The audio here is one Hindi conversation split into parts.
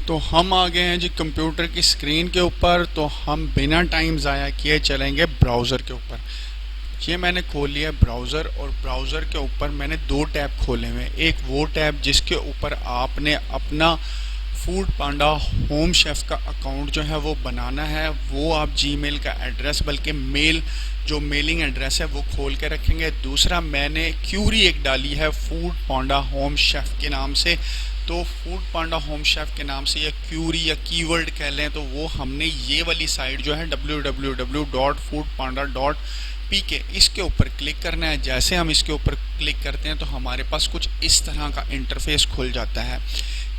तो हम आ गए हैं जी कंप्यूटर की स्क्रीन के ऊपर। तो हम बिना टाइम ज़ाया किए चलेंगे ब्राउज़र के ऊपर। ये मैंने खोल लिया ब्राउज़र, और ब्राउज़र के ऊपर मैंने दो टैब खोले हुए हैं। एक वो टैब जिसके ऊपर आपने अपना फूड पांडा होम शेफ़ का अकाउंट जो है वो बनाना है। वो आप जीमेल का एड्रेस, बल्कि मेल जो मेलिंग एड्रेस है वो खोल के रखेंगे। दूसरा, मैंने क्यूरी एक डाली है फूड पांडा होम शेफ़ के नाम से। तो फूड पांडा होम शेफ़ के नाम से या क्यूरी या कीवर्ड कह लें, तो वो हमने ये वाली साइट जो है www.foodpanda.pk इसके ऊपर क्लिक करना है। जैसे हम इसके ऊपर क्लिक करते हैं तो हमारे पास कुछ इस तरह का इंटरफेस खुल जाता है।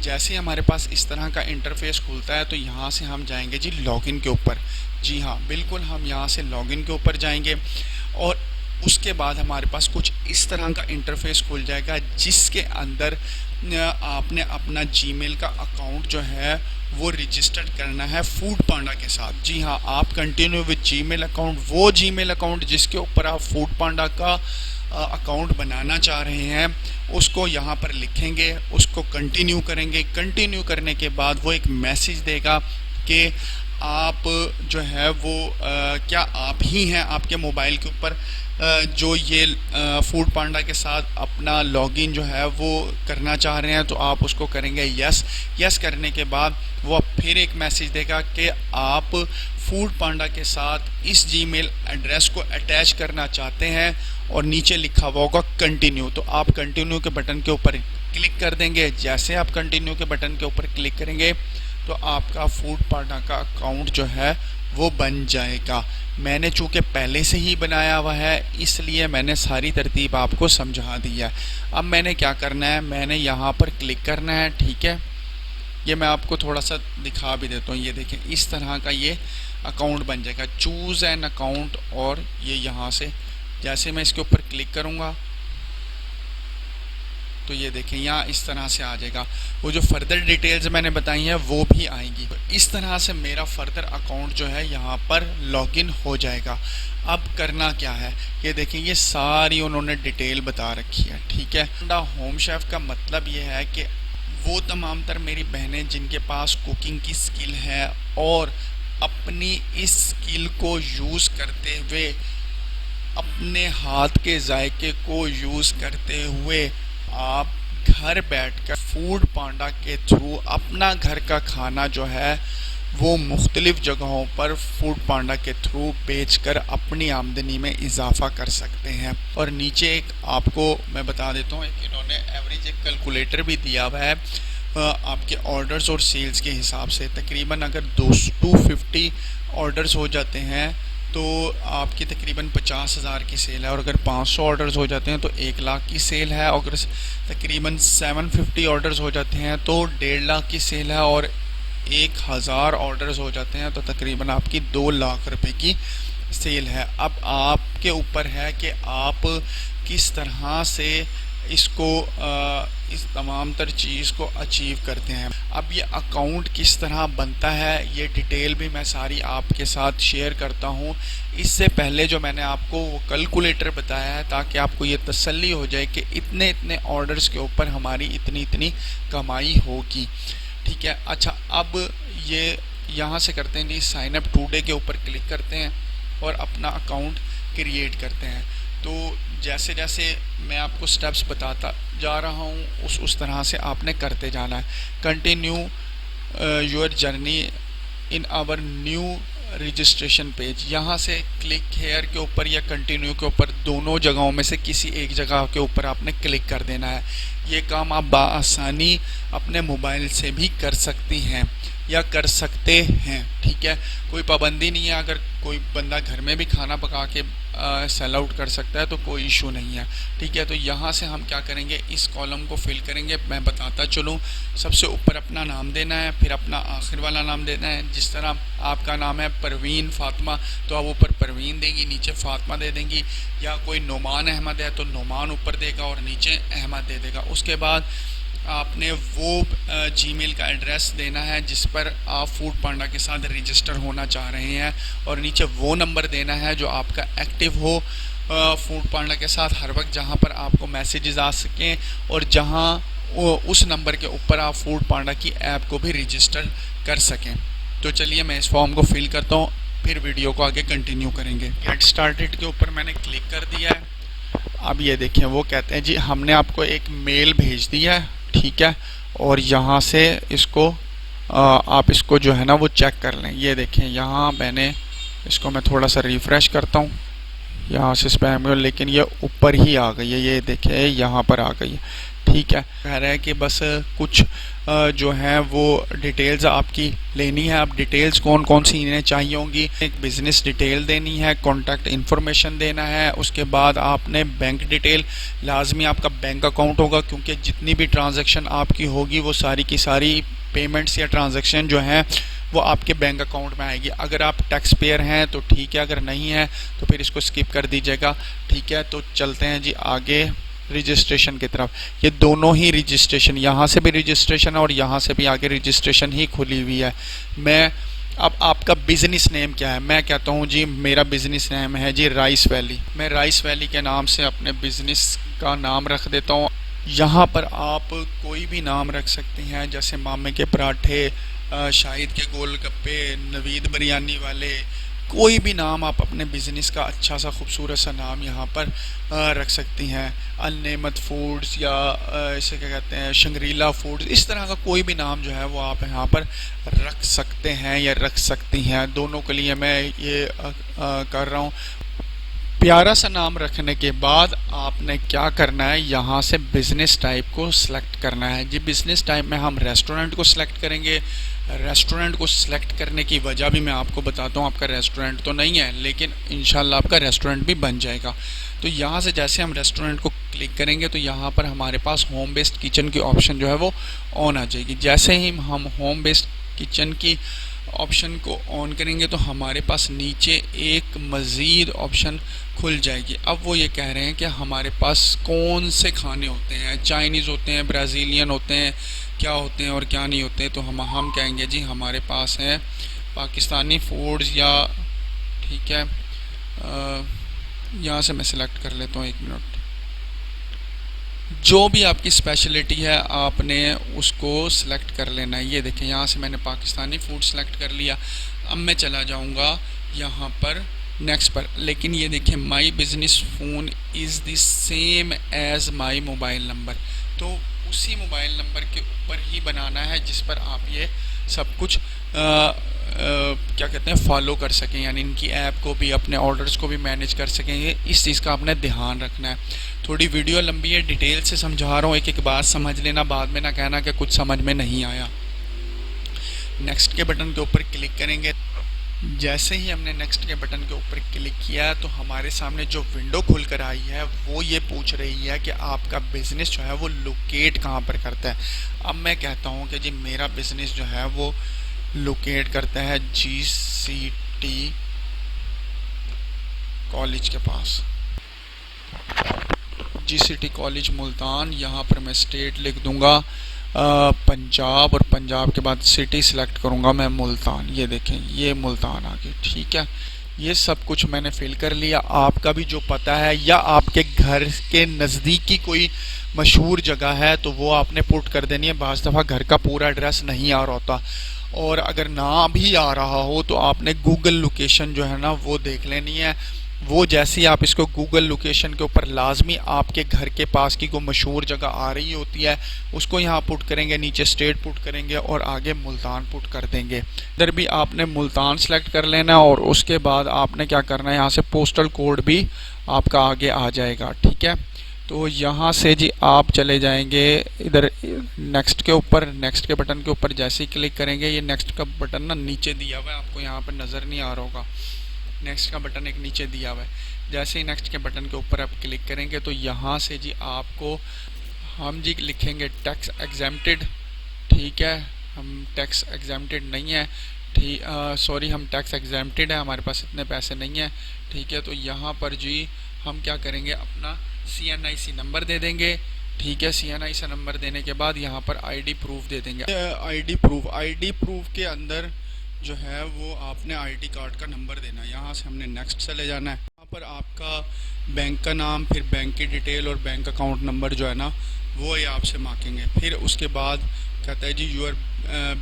जैसे हमारे पास इस तरह का इंटरफेस खुलता है तो यहाँ से हम जाएंगे जी लॉगिन के ऊपर। जी हाँ, बिल्कुल, हम यहाँ से लॉगिन के ऊपर जाएंगे और उसके बाद हमारे पास कुछ इस तरह का इंटरफेस खुल जाएगा, जिसके अंदर आपने अपना जीमेल का अकाउंट जो है वो रजिस्टर्ड करना है फूड पांडा के साथ। जी हाँ, आप कंटिन्यू विद जीमेल अकाउंट, वो जीमेल अकाउंट जिसके ऊपर आप फूड पांडा का अकाउंट बनाना चाह रहे हैं, उसको यहाँ पर लिखेंगे, उसको कंटिन्यू करेंगे। कंटिन्यू करने के बाद वो एक मैसेज देगा कि आप जो है वो क्या आप ही हैं, आपके मोबाइल के ऊपर जो ये फूड पांडा के साथ अपना लॉगिन जो है वो करना चाह रहे हैं। तो आप उसको करेंगे यस। यस करने के बाद वो फिर एक मैसेज देगा कि आप फूड पांडा के साथ इस जीमेल एड्रेस को अटैच करना चाहते हैं, और नीचे लिखा हुआ होगा कंटिन्यू। तो आप कंटिन्यू के बटन के ऊपर क्लिक कर देंगे। जैसे आप कंटिन्यू के बटन के ऊपर क्लिक करेंगे तो आपका फूड पांडा का अकाउंट जो है वो बन जाएगा। मैंने चूँकि पहले से ही बनाया हुआ है, इसलिए मैंने सारी तरतीब आपको समझा दी है। अब मैंने क्या करना है, मैंने यहाँ पर क्लिक करना है। ठीक है, ये मैं आपको थोड़ा सा दिखा भी देता हूँ। ये देखें, इस तरह का ये अकाउंट बन जाएगा। चूज़ एन अकाउंट, और ये यहाँ से जैसे मैं इसके ऊपर क्लिक करूँगा तो ये देखें यहाँ इस तरह से आ जाएगा। वो जो फर्दर डिटेल्स मैंने बताई हैं वो भी आएंगी। इस तरह से मेरा फर्दर अकाउंट जो है यहाँ पर लॉगिन हो जाएगा। अब करना क्या है, ये देखें, ये सारी उन्होंने डिटेल बता रखी है। ठीक है, होम शेफ़ का मतलब ये है कि वो तमाम तर मेरी बहनें जिनके पास कुकिंग की स्किल है और अपनी इस स्किल को यूज़ करते हुए, अपने हाथ के जायके को यूज़ करते हुए आप घर बैठकर फूड पांडा के थ्रू अपना घर का खाना जो है वो मुख्तलिफ़ जगहों पर फूड पांडा के थ्रू बेचकर अपनी आमदनी में इजाफ़ा कर सकते हैं। और नीचे एक आपको मैं बता देता हूँ, एक इन्होंने एवरेज एक कैलकुलेटर भी दिया हुआ है आपके ऑर्डर्स और सेल्स के हिसाब से। तकरीबन अगर 250 ऑर्डर्स हो जाते हैं तो आपकी तकरीबन 50,000 की सेल है, और अगर 500 ऑर्डर्स हो जाते हैं तो 1 लाख की सेल है, और अगर तकरीबन 750 ऑर्डर्स हो जाते हैं तो 1.5 लाख की सेल है, और 1000 ऑर्डर्स हो जाते हैं तो तकरीबन आपकी 2 लाख रुपए की सेल है। अब आपके ऊपर है कि आप किस तरह से इसको इस तमाम तर चीज़ को अचीव करते हैं। अब ये अकाउंट किस तरह बनता है ये डिटेल भी मैं सारी आपके साथ शेयर करता हूँ। इससे पहले जो मैंने आपको वो कैलकुलेटर बताया है, ताकि आपको ये तसल्ली हो जाए कि इतने इतने ऑर्डर्स के ऊपर हमारी इतनी इतनी कमाई होगी। ठीक है, अच्छा, अब ये यहाँ से करते हैं जी साइन अप टुडे के ऊपर क्लिक करते हैं और अपना अकाउंट क्रिएट करते हैं। तो जैसे जैसे मैं आपको स्टेप्स बताता जा रहा हूँ उस तरह से आपने करते जाना है। Continue your journey in our new registration page, यहाँ से क्लिक हेयर के ऊपर या कंटिन्यू के ऊपर, दोनों जगहों में से किसी एक जगह के ऊपर आपने क्लिक कर देना है। ये काम आप बाआसानी अपने मोबाइल से भी कर सकती हैं या कर सकते हैं। ठीक है, कोई पाबंदी नहीं है। अगर कोई बंदा घर में भी खाना पका के सेल आउट कर सकता है तो कोई इशू नहीं है। ठीक है, तो यहाँ से हम क्या करेंगे, इस कॉलम को फिल करेंगे। मैं बताता चलूँ, सबसे ऊपर अपना नाम देना है, फिर अपना आखिर वाला नाम देना है। जिस तरह आपका नाम है परवीन फातिमा, तो आप ऊपर परवीन देंगी, नीचे फातिमा दे देंगी। या कोई नोमान अहमद है तो नोमान ऊपर देगा और नीचे अहमद दे देगा। उसके बाद आपने वो जीमेल का एड्रेस देना है जिस पर आप फूड पांडा के साथ रजिस्टर होना चाह रहे हैं, और नीचे वो नंबर देना है जो आपका एक्टिव हो फूड पांडा के साथ हर वक्त, जहां पर आपको मैसेजेस आ सकें और जहां उस नंबर के ऊपर आप फूड पांडा की ऐप को भी रजिस्टर कर सकें। तो चलिए मैं इस फॉर्म को फिल करता हूँ, फिर वीडियो को आगे कंटिन्यू करेंगे। गेट स्टार्टेड के ऊपर मैंने क्लिक कर दिया है। अब ये देखें, वो कहते हैं जी हमने आपको एक मेल भेज दिया है, ठीक है, और यहाँ से इसको आप इसको जो है ना वो चेक कर लें। ये देखें, यहाँ मैंने इसको मैं थोड़ा सा रिफ़्रेश करता हूँ, यहाँ से स्पैम में, लेकिन ये ऊपर ही आ गई है। ये देखें यहाँ पर आ गई है, ठीक है। कह रहा है कि बस कुछ जो है वो डिटेल्स आपकी लेनी है। अब डिटेल्स कौन कौन सी इन्हें चाहिए होंगी, एक बिज़नेस डिटेल देनी है, कॉन्टैक्ट इन्फॉर्मेशन देना है, उसके बाद आपने बैंक डिटेल, लाजमी आपका बैंक अकाउंट होगा क्योंकि जितनी भी ट्रांजैक्शन आपकी होगी वो सारी की सारी पेमेंट्स या ट्रांजैक्शन जो हैं वो आपके बैंक अकाउंट में आएगी। अगर आप टैक्स पेयर हैं तो ठीक है, अगर नहीं है तो फिर इसको स्किप कर दीजिएगा, ठीक है। तो चलते हैं जी आगे रजिस्ट्रेशन की तरफ। ये दोनों ही रजिस्ट्रेशन, यहाँ से भी रजिस्ट्रेशन है और यहाँ से भी आगे रजिस्ट्रेशन ही खुली हुई है। मैं अब आपका बिज़नेस नेम क्या है? मैं कहता हूँ जी मेरा बिज़नेस नेम है जी राइस वैली। मैं राइस वैली के नाम से अपने बिज़नेस का नाम रख देता हूँ। यहाँ पर आप कोई भी नाम रख सकते हैं, जैसे मामे के पराठे, शाहिद के गोलगप्पे, नवीद बिरयानी वाले, कोई भी नाम आप अपने बिज़नेस का अच्छा सा खूबसूरत सा नाम यहाँ पर रख सकती हैं। अननेमत फूड्स या इसे क्या कहते हैं शंग्रीला फूड्स, इस तरह का कोई भी नाम जो है वो आप यहाँ पर रख सकते हैं या रख सकती हैं। दोनों के लिए मैं ये कर रहा हूँ। प्यारा सा नाम रखने के बाद आपने क्या करना है, यहाँ से बिज़नेस टाइप को सिलेक्ट करना है जी। बिज़नेस टाइप में हम रेस्टोरेंट को सिलेक्ट करेंगे। रेस्टोरेंट को सिलेक्ट करने की वजह भी मैं आपको बताता हूँ। आपका रेस्टोरेंट तो नहीं है लेकिन इंशाल्लाह आपका रेस्टोरेंट भी बन जाएगा। तो यहाँ से जैसे हम रेस्टोरेंट को क्लिक करेंगे तो यहाँ पर हमारे पास होम बेस्ड किचन की ऑप्शन जो है वो ऑन आ जाएगी। जैसे ही हम होम बेस्ड किचन की ऑप्शन को ऑन करेंगे तो हमारे पास नीचे एक मज़ीद ऑप्शन खुल जाएगी। अब वो ये कह रहे हैं कि हमारे पास कौन से खाने होते हैं, चाइनीज़ होते हैं, ब्राज़ीलियन होते हैं, क्या होते हैं और क्या नहीं होते। तो हम कहेंगे जी हमारे पास है पाकिस्तानी फूड्स, या ठीक है यहाँ से मैं सिलेक्ट कर लेता हूँ, 1 मिनट। जो भी आपकी स्पेशलिटी है आपने उसको सिलेक्ट कर लेना है। ये देखें यहाँ से मैंने पाकिस्तानी फूड सेलेक्ट कर लिया। अब मैं चला जाऊँगा यहाँ पर नेक्स्ट पर, लेकिन ये देखें माई business phone is the same as my mobile number. तो उसी मोबाइल नंबर के ऊपर ही बनाना है जिस पर आप ये सब कुछ क्या कहते हैं फॉलो कर सकें, यानी इनकी ऐप को भी, अपने ऑर्डर्स को भी मैनेज कर सकेंगे। इस चीज़ का आपने ध्यान रखना है। थोड़ी वीडियो लंबी है, डिटेल से समझा रहा हूँ, एक एक बात समझ लेना, बाद में ना कहना कि कुछ समझ में नहीं आया। नेक्स्ट के बटन के ऊपर क्लिक करेंगे। जैसे ही हमने नेक्स्ट के बटन के ऊपर क्लिक किया तो हमारे सामने जो विंडो खुल कर आई है वो ये पूछ रही है कि आपका बिज़नेस जो है वो लोकेट कहाँ पर करता है। अब मैं कहता हूँ कि जी मेरा बिज़नेस जो है वो लोकेट करता है GCT कॉलेज के पास, GCT कॉलेज मुल्तान। यहाँ पर मैं स्टेट लिख दूँगा पंजाब, और पंजाब के बाद सिटी सिलेक्ट करूँगा मैं मुल्तान। ये देखें ये मुल्तान आ गई, ठीक है। ये सब कुछ मैंने फिल कर लिया। आपका भी जो पता है या आपके घर के नज़दीकी कोई मशहूर जगह है तो वो आपने पुट कर देनी है। बाज़ दफ़ा घर का पूरा एड्रेस नहीं आ रहा होता, और अगर ना भी आ रहा हो तो आपने गूगल लोकेशन जो है ना वो देख लेनी है। वो जैसे ही आप इसको गूगल लोकेशन के ऊपर लाजमी आपके घर के पास की कोई मशहूर जगह आ रही होती है उसको यहाँ पुट करेंगे, नीचे स्टेट पुट करेंगे और आगे मुल्तान पुट कर देंगे। इधर भी आपने मुल्तान सेलेक्ट कर लेना है और उसके बाद आपने क्या करना है, यहाँ से पोस्टल कोड भी आपका आगे आ जाएगा, ठीक है। तो यहाँ से जी आप चले जाएंगे इधर नेक्स्ट के ऊपर। नेक्स्ट के बटन के ऊपर जैसे ही क्लिक करेंगे, ये नेक्स्ट का बटन ना नीचे दिया हुआ है, आपको यहाँ पर नज़र नहीं आ रहा होगा। नेक्स्ट का बटन एक नीचे दिया हुआ है। जैसे ही नेक्स्ट के बटन के ऊपर आप क्लिक करेंगे तो यहाँ से जी आपको हम जी लिखेंगे टैक्स एग्जेम्प्टेड, ठीक है। हम टैक्स एग्जेम्प्टेड नहीं है, ठीक, सॉरी हम टैक्स एग्जेम्प्टेड है, हमारे पास इतने पैसे नहीं है, ठीक है। तो यहाँ पर जी हम क्या करेंगे, अपना CNIC नंबर दे देंगे, ठीक है। CNIC नंबर देने के बाद यहाँ पर ID प्रूफ दे देंगे। ID प्रूफ के अंदर जो है वो आपने ID कार्ड का नंबर देना है। यहाँ से हमने नेक्स्ट चले जाना है। आप पर आपका बैंक का नाम, फिर बैंक की डिटेल और बैंक अकाउंट नंबर जो है ना वो ये आपसे मांगेंगे। फिर उसके बाद कहता है जी यूर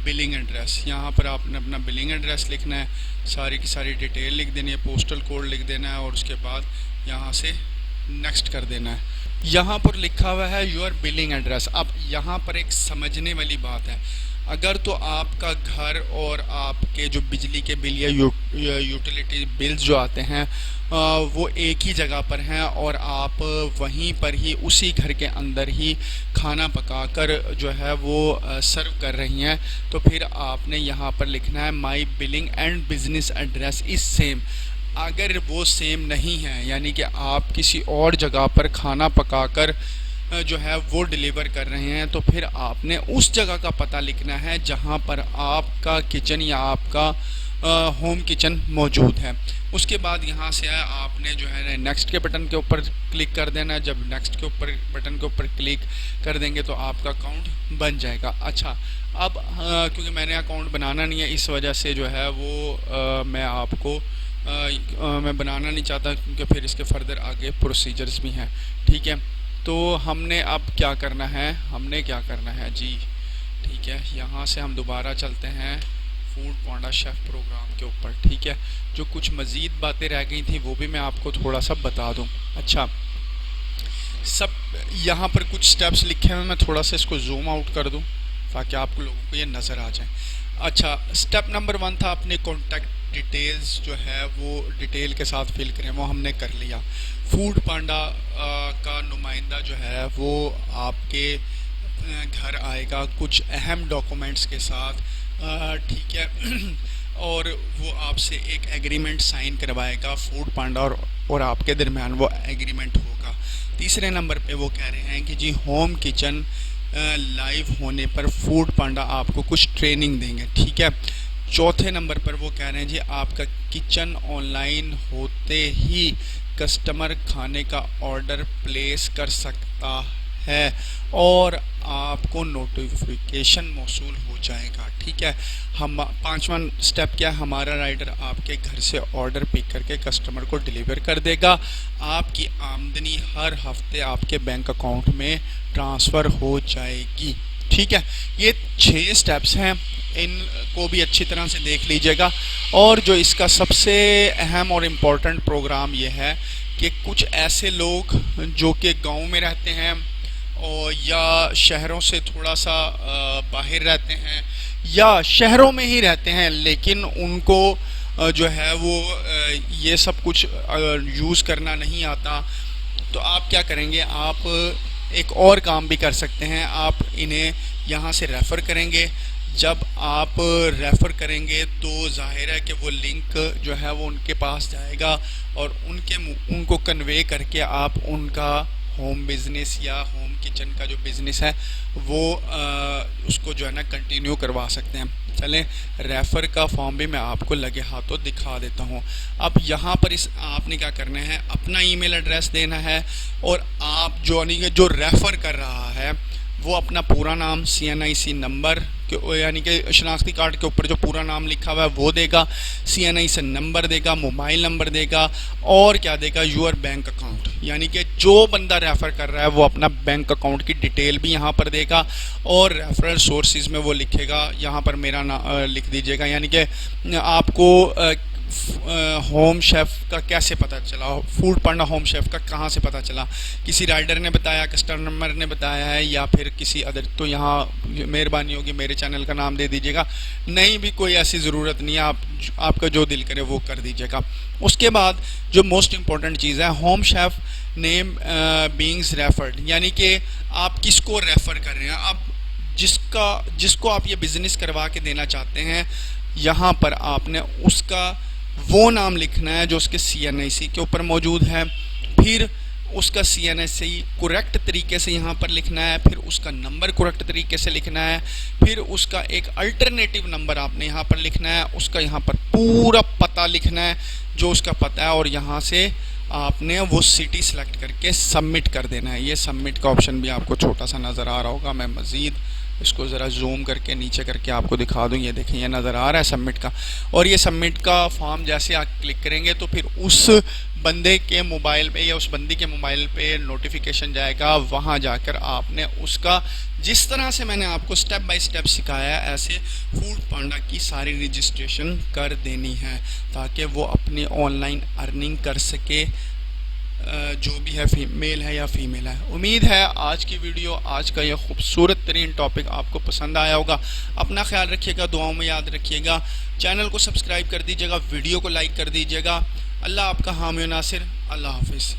बिलिंग एड्रेस, यहाँ पर आपने अपना बिलिंग एड्रेस लिखना है, सारी की सारी डिटेल लिख देनी है, पोस्टल कोड लिख देना है और उसके बाद यहाँ से नेक्स्ट कर देना है। यहाँ पर लिखा हुआ है योर बिलिंग एड्रेस। अब यहाँ पर एक समझने वाली बात है, अगर तो आपका घर और आपके जो बिजली के बिल या यूटिलिटी बिल्स जो आते हैं वो एक ही जगह पर हैं और आप वहीं पर ही उसी घर के अंदर ही खाना पकाकर जो है वो सर्व कर रही हैं, तो फिर आपने यहाँ पर लिखना है my billing and business address is same. अगर वो सेम नहीं है, यानी कि आप किसी और जगह पर खाना पकाकर जो है वो डिलीवर कर रहे हैं, तो फिर आपने उस जगह का पता लिखना है जहां पर आपका किचन या आपका होम किचन मौजूद है। उसके बाद यहाँ से आपने जो है नेक्स्ट के बटन के ऊपर क्लिक कर देना है। जब नेक्स्ट के ऊपर बटन के ऊपर क्लिक कर देंगे तो आपका अकाउंट बन जाएगा। अच्छा, अब क्योंकि मैंने अकाउंट बनाना नहीं है, इस वजह से जो है वो मैं आपको मैं बनाना नहीं चाहता, क्योंकि फिर इसके फर्दर आगे प्रोसीजर्स भी हैं। ठीक है, तो हमने अब क्या करना है, जी ठीक है, यहाँ से हम दोबारा चलते हैं फूड पांडा शेफ़ प्रोग्राम के ऊपर। ठीक है, जो कुछ मज़ीद बातें रह गई थी वो भी मैं आपको थोड़ा सा बता दूँ। अच्छा, सब यहाँ पर कुछ स्टेप्स लिखे हैं, मैं थोड़ा सा इसको जूम आउट कर दूँ ताकि आप लोगों को ये नज़र आ जाए। अच्छा, स्टेप नंबर 1 था अपने कॉन्टैक्ट डिटेल्स जो है वो डिटेल के साथ फिल करें, वो हमने कर लिया। फूड पांडा का नुमाइंदा जो है वो आपके घर आएगा कुछ अहम डॉक्यूमेंट्स के साथ। ठीक है और वो आपसे एक एग्रीमेंट साइन करवाएगा फूड पांडा और आपके दरमियान वो एग्रीमेंट होगा। तीसरे नंबर पे वो कह रहे हैं कि जी होम किचन लाइव होने पर फूड पांडा आपको कुछ ट्रेनिंग देंगे। ठीक है, चौथे नंबर पर वो कह रहे हैं जी आपका किचन ऑनलाइन होते ही कस्टमर खाने का ऑर्डर प्लेस कर सकता है और आपको नोटिफिकेशन मौसूल हो जाएगा। ठीक है, हम 5वां स्टेप क्या है, हमारा राइडर आपके घर से ऑर्डर पिक करके कस्टमर को डिलीवर कर देगा। आपकी आमदनी हर हफ्ते आपके बैंक अकाउंट में ट्रांसफ़र हो जाएगी। ठीक है, ये 6 स्टेप्स हैं, इनको भी अच्छी तरह से देख लीजिएगा। और जो इसका सबसे अहम और इम्पोर्टेंट प्रोग्राम ये है कि कुछ ऐसे लोग जो कि गांव में रहते हैं और या शहरों से थोड़ा सा बाहर रहते हैं या शहरों में ही रहते हैं, लेकिन उनको जो है वो ये सब कुछ यूज़ करना नहीं आता, तो आप क्या करेंगे, आप एक और काम भी कर सकते हैं। आप इन्हें यहाँ से रेफ़र करेंगे। जब आप रेफ़र करेंगे तो जाहिर है कि वो लिंक जो है वो उनके पास जाएगा और उनको कन्वे करके आप उनका होम बिज़नेस या होम किचन का जो बिज़नेस है वो उसको जो है ना कंटिन्यू करवा सकते हैं। चलें, रेफ़र का फॉर्म भी मैं आपको लगे हाथों दिखा देता हूँ। अब यहाँ पर आपने क्या करना है, अपना ईमेल एड्रेस देना है और आप जो रेफ़र कर रहा है वो अपना पूरा नाम, CNIC नंबर यानी कि शनाख्ती कार्ड के ऊपर जो पूरा नाम लिखा हुआ है वो देगा, CNIC नंबर देगा, मोबाइल नंबर देगा और क्या देगा, यूर बैंक अकाउंट, यानी कि जो बंदा रेफ़र कर रहा है वो अपना बैंक अकाउंट की डिटेल भी यहाँ पर देगा और रेफरल सोर्सेज में वो लिखेगा, यहाँ पर मेरा लिख दीजिएगा, यानी कि आपको होम शेफ़ का कैसे पता चला, फूड पांडा होम शेफ़ का कहाँ से पता चला, किसी राइडर ने बताया, कस्टमर ने बताया है या फिर किसी अदर, तो यहाँ मेहरबानी होगी मेरे चैनल का नाम दे दीजिएगा। नहीं भी कोई ऐसी ज़रूरत नहीं है, आपका जो दिल करे वो कर दीजिएगा। उसके बाद जो मोस्ट इम्पॉर्टेंट चीज़ है, home chef name beings referred, यानी कि आप किसको रेफ़र कर रहे हैं। अब जिसको आप ये बिज़नेस करवा के देना चाहते हैं, यहाँ पर आपने उसका वो नाम लिखना है जो उसके CNIC के ऊपर मौजूद है, फिर उसका CNIC करेक्ट तरीके से यहाँ पर लिखना है, फिर उसका नंबर करेक्ट तरीके से लिखना है, फिर उसका एक अल्टरनेटिव नंबर आपने यहाँ पर लिखना है, उसका यहाँ पर पूरा पता लिखना है जो उसका पता है और यहाँ से आपने वो सिटी सेलेक्ट करके सबमिट कर देना है। ये सबमिट का ऑप्शन भी आपको छोटा सा नज़र आ रहा होगा, मैं मज़ीद इसको ज़रा जूम करके नीचे करके आपको दिखा दूँ। ये देखें, ये नज़र आ रहा है सबमिट का। और ये सबमिट का फॉर्म जैसे आप क्लिक करेंगे तो फिर उस बंदे के मोबाइल पे या उस बंदी के मोबाइल पे नोटिफिकेशन जाएगा। वहाँ जाकर आपने उसका, जिस तरह से मैंने आपको स्टेप बाय स्टेप सिखाया है, ऐसे फूड पांडा की सारी रजिस्ट्रेशन कर देनी है ताकि वो अपनी ऑनलाइन अर्निंग कर सके, जो भी है, मेल है या फीमेल है। उम्मीद है आज की वीडियो, आज का यह खूबसूरत तरीन टॉपिक आपको पसंद आया होगा। अपना ख्याल रखिएगा, दुआओं में याद रखिएगा। चैनल को सब्सक्राइब कर दीजिएगा, वीडियो को लाइक कर दीजिएगा। अल्लाह आपका हामी नासिर। अल्लाह हाफिज़।